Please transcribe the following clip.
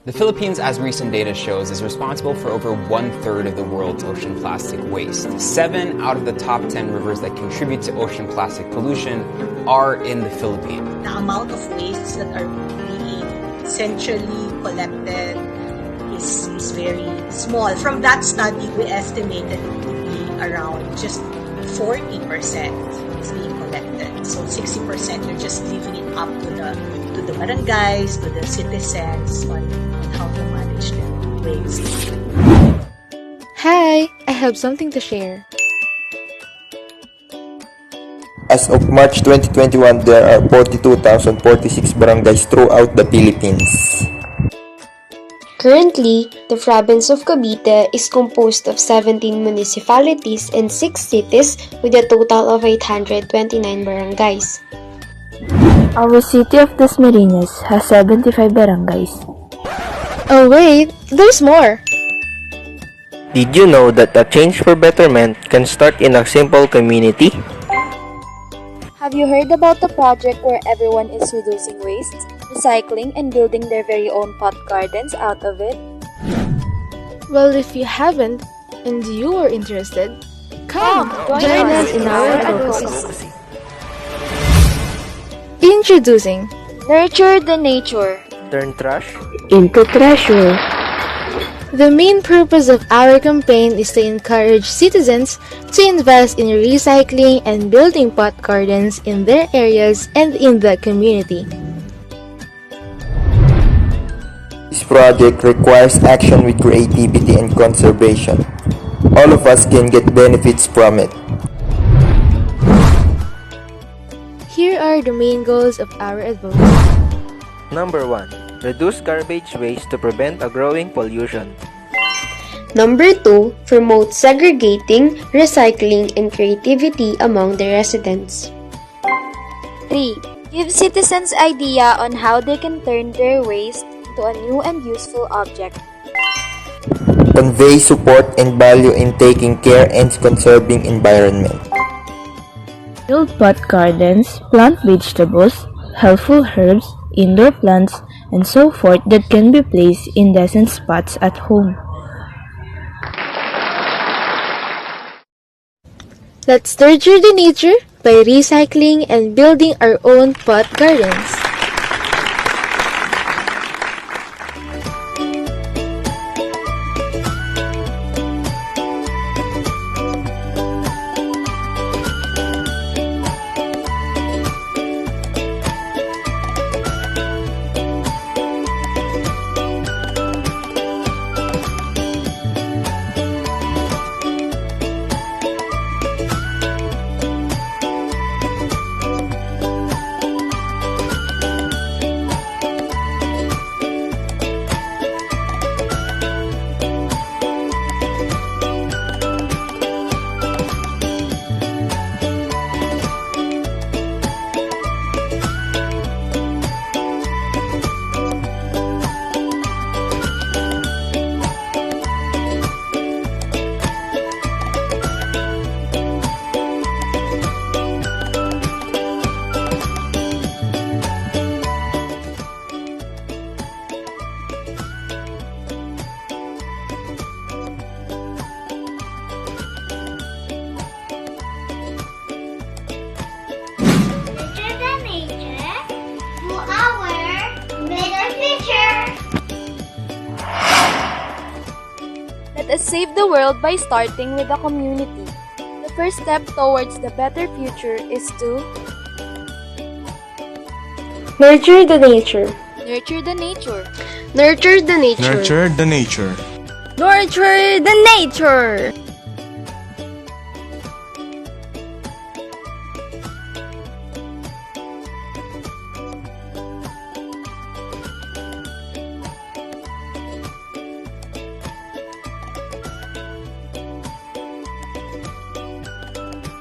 The Philippines, as recent data shows, is responsible for over 1/3 of the world's ocean plastic waste. 7 out of the top 10 rivers that contribute to ocean plastic pollution are in the Philippines. The amount of wastes that are being centrally collected is very small. From that study, we estimated it to be around just 40% is being collected. So 60% you're just leaving it up to the barangays, to the citizens on how to manage their waste. Hi, I have something to share. As of March 2021, there are 42,046 barangays throughout the Philippines. Currently, the province of Cavite is composed of 17 municipalities and 6 cities with a total of 829 barangays. Our city of Dasmariñas has 75 barangays. Oh wait, there's more! Did you know that a change for betterment can start in a simple community? Have you heard about the project where everyone is reducing waste, recycling, and building their very own pot gardens out of it? Well, if you haven't, and you are interested, come join us in our advocacy. Introducing Nurture the Nature. Turn trash Into treasure. The main purpose of our campaign is to encourage citizens to invest in recycling and building pot gardens in their areas and in the community. This project requires action with creativity and conservation. All of us can get benefits from it. Here are the main goals of our advocacy. Number 1. Reduce garbage waste to prevent a growing pollution. Number 2, promote segregating, recycling, and creativity among the residents. 3. Give citizens idea on how they can turn their waste into a new and useful object. Convey support and value in taking care and conserving environment. Build pot gardens, plant vegetables, helpful herbs, indoor plants, and so forth that can be placed in decent spots at home. Let's nurture the nature by recycling and building our own pot gardens. Let us save the world by starting with the community. The first step towards the better future is to Nurture the nature. nurture the nature. Nurture the nature. Nurture the nature. Nurture the nature!